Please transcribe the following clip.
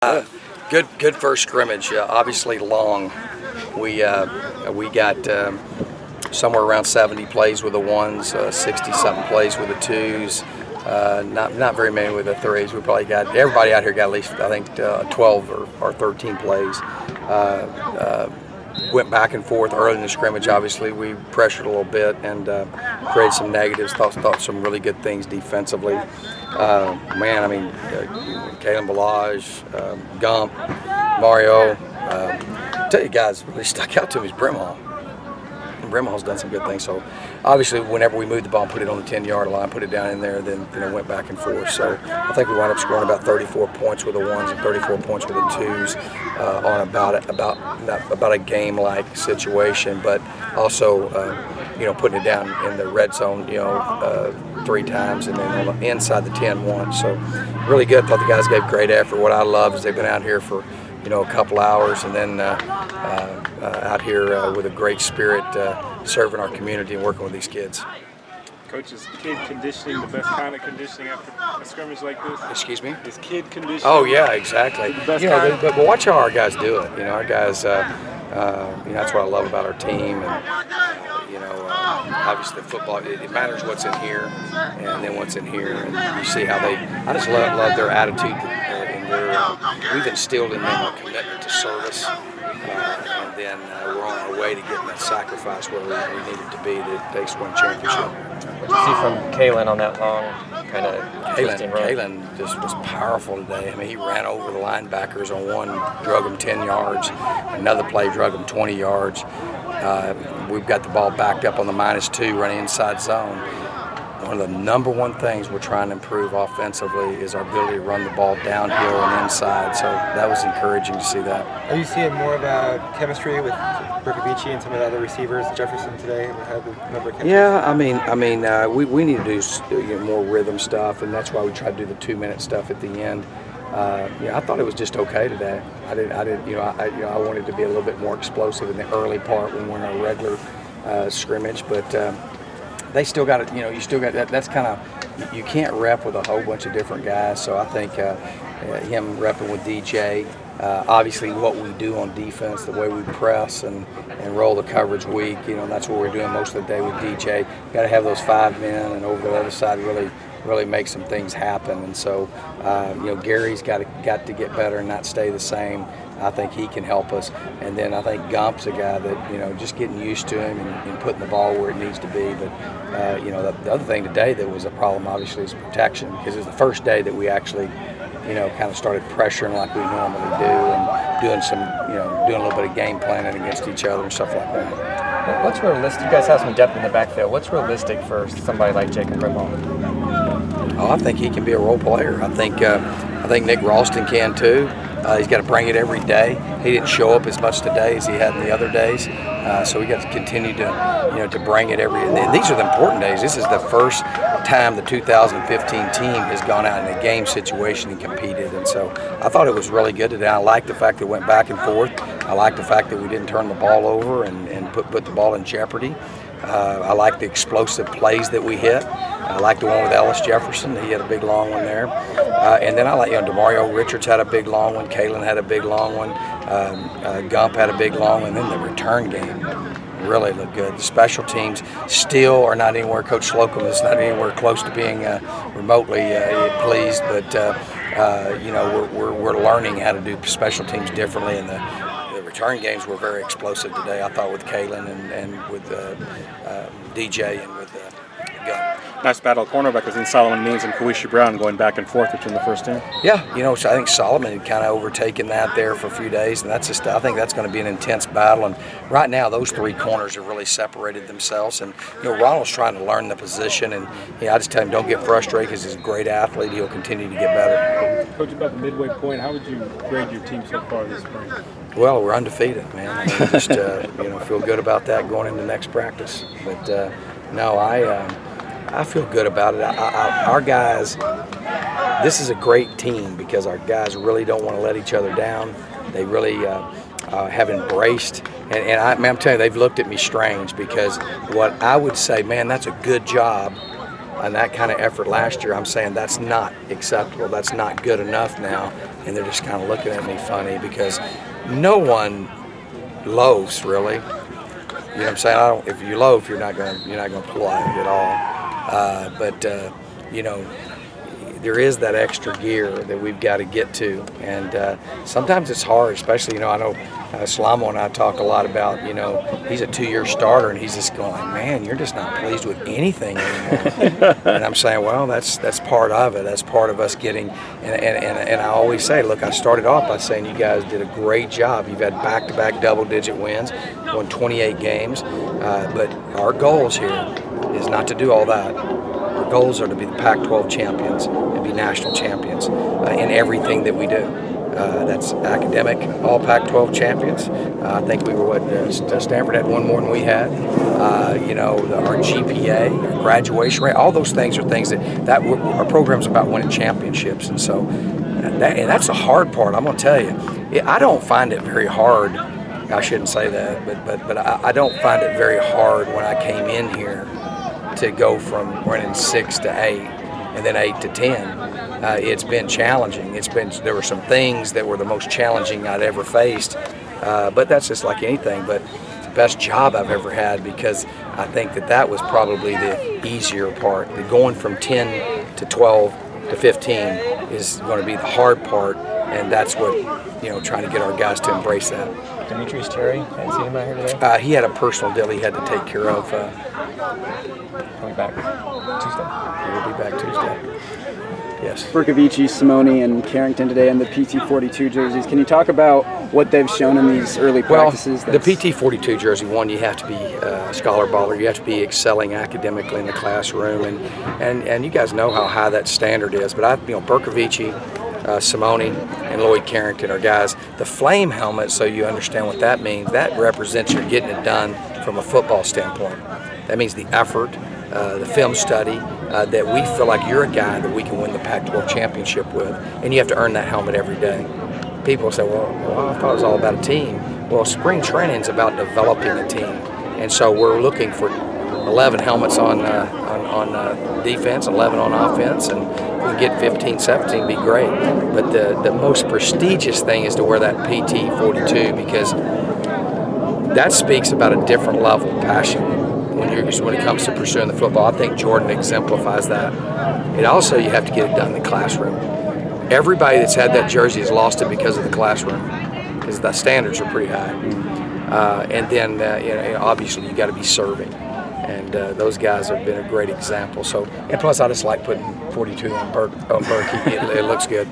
Good first scrimmage. Obviously long. We got somewhere around 70 plays with the ones, 60-something plays with the twos. Not very many with the threes. We probably got everybody out here got at least I think 12 or 13 plays. Went back and forth early in the scrimmage. Obviously, we pressured a little bit and created some negatives. Thought some really good things defensively. Man, I mean, Kalen Balaj, Gump, Mario. I tell you guys, really stuck out to me is Brimhall. Brimhall's done some good things. So obviously, whenever we moved the ball and put it on the 10-yard line, put it down in there, then went back and forth. So I think we wound up scoring about 34 points with the ones and 34 points with the twos on about a game-like situation, but also putting it down in the red zone 3 times and then on the inside the 10 once. So really good. Thought the guys gave great effort. What I love is they've been out here for a couple hours and then out here with a great spirit serving our community and working with these kids. Coach, is kid conditioning the best kind of conditioning after a scrimmage like this? Excuse me? Is kid conditioning? Oh yeah, exactly. The best kind? But watch how our guys do it. Our guys, that's what I love about our team. And obviously football, it matters what's in here and then what's in here. And you see how I just love their attitude we've instilled in them a commitment to service. And then we're on our way to getting that sacrifice where we needed to be to take us one championship. What did you see from Kalen on that long kind of twisting run? Kalen just was powerful today. I mean, he ran over the linebackers on one, drug him 10 yards. Another play, drug him 20 yards. We've got the ball backed up on the -2, running inside zone. One of the number one things we're trying to improve offensively is our ability to run the ball downhill and inside. So that was encouraging to see that. Are you seeing more about chemistry with Berkovici and some of the other receivers? Jefferson today had the number of chemistry. Yeah, I mean, we need to do more rhythm stuff, and that's why we try to do the 2-minute stuff at the end. I thought it was just okay today. I wanted to be a little bit more explosive in the early part when we're in a regular scrimmage, but. They still got it, you still got that. That's kind of, you can't rep with a whole bunch of different guys. So I think him repping with DJ, obviously what we do on defense, the way we press and roll the coverage weak, that's what we're doing most of the day with DJ. Got to have those 5 men and over the other side really make some things happen. And so, Gary's got to get better and not stay the same. I think he can help us. And then I think Gump's a guy that, just getting used to him and putting the ball where it needs to be. But, the other thing today that was a problem, obviously, is protection, because it was the first day that we actually, kind of started pressuring like we normally do and doing some, doing a little bit of game planning against each other and stuff like that. What's realistic? You guys have some depth in the backfield. What's realistic for somebody like Jacob Brimhall? Oh, I think he can be a role player. I think Nick Ralston can too. He's got to bring it every day. He didn't show up as much today as he had in the other days, so we got to continue to bring it every. And these are the important days. This is the first time the 2015 team has gone out in a game situation and competed, and so I thought it was really good today. I like the fact that it went back and forth. I like the fact that we didn't turn the ball over and put the ball in jeopardy. I like the explosive plays that we hit. I like the one with Ellis Jefferson. He had a big long one there. And then I like, DeMario Richards had a big long one. Kalen had a big long one. Gump had a big long one. And then the return game really looked good. The special teams still are not anywhere. Coach Slocum is not anywhere close to being remotely pleased. But, we're learning how to do special teams differently. And the return games were very explosive today, I thought, with Kalen and with DJ and with Gump. Nice battle of cornerback between Solomon Means and Kawishi Brown going back and forth between the first team. Yeah, so I think Solomon had kind of overtaken that there for a few days, and I think that's going to be an intense battle. And right now, those 3 corners have really separated themselves. And Ronald's trying to learn the position, and I just tell him don't get frustrated because he's a great athlete. He'll continue to get better. Coach, about the midway point, how would you grade your team so far this spring? Well, we're undefeated, man. I mean, just feel good about that going into next practice. But no, I feel good about it. Our guys, this is a great team because our guys really don't want to let each other down. They really have embraced, and I'm telling you, they've looked at me strange because what I would say, man, that's a good job. and that kind of effort last year, I'm saying that's not acceptable. That's not good enough now. And they're just kind of looking at me funny because no one loafs really. You know what I'm saying? If you loaf, you're not gonna play at all. But you know, there is that extra gear that we've got to get to, and sometimes it's hard, especially, you know, I know Slamo and I talk a lot about, you know, he's a 2-year starter and he's just going like, man, you're just not pleased with anything anymore. And I'm saying, well, that's part of it. That's part of us getting, and I always say, look, I started off by saying you guys did a great job. You've had back-to-back double-digit wins, won 28 games, but our goals here is not to do all that. Our goals are to be the Pac-12 champions and be national champions in everything that we do. That's academic, all Pac-12 champions. I think we were Stanford had one more than we had. You know, our GPA, our graduation rate, all those things are things that our program's about winning championships. And so that's the hard part. I'm going to tell you, I don't find it very hard. I shouldn't say that, but I don't find it very hard when I came in here to go from running 6 to 8 and then 8 to 10. It's been challenging. There were some things that were the most challenging I'd ever faced, but that's just like anything. But it's the best job I've ever had, because I think that was probably the easier part. The going from 10 to 12 to 15 is going to be the hard part, and that's what, you know, trying to get our guys to embrace that. Demetrius Terry, I didn't see him out here today. He had a personal deal he had to take care of. Coming back Tuesday. He will be back Tuesday. Yes. Bercovici, Simone, and Carrington today in the PT42 jerseys. Can you talk about what they've shown in these early practices? Well, the PT42 jersey, one, you have to be a scholar baller. You have to be excelling academically in the classroom, and you guys know how high that standard is. But Bercovici, Simone, and Lloyd Carrington are guys. The flame helmet, so you understand what that means, that represents you're getting it done from a football standpoint. That means the effort, the film study, that we feel like you're a guy that we can win the Pac-12 championship with, and you have to earn that helmet every day. People say, well, I thought it was all about a team. Well, spring training is about developing a team, and so we're looking for 11 helmets on defense, 11 on offense, and if we get 15, 17, be great. But the most prestigious thing is to wear that PT42, because that speaks about a different level of passion when it comes to pursuing the football. I think Jordan exemplifies that. And also, you have to get it done in the classroom. Everybody that's had that jersey has lost it because of the classroom, because the standards are pretty high. And then, you know, obviously, you got to be serving. And those guys have been a great example. So, and plus, I just like putting 42 on Berkey. It looks good.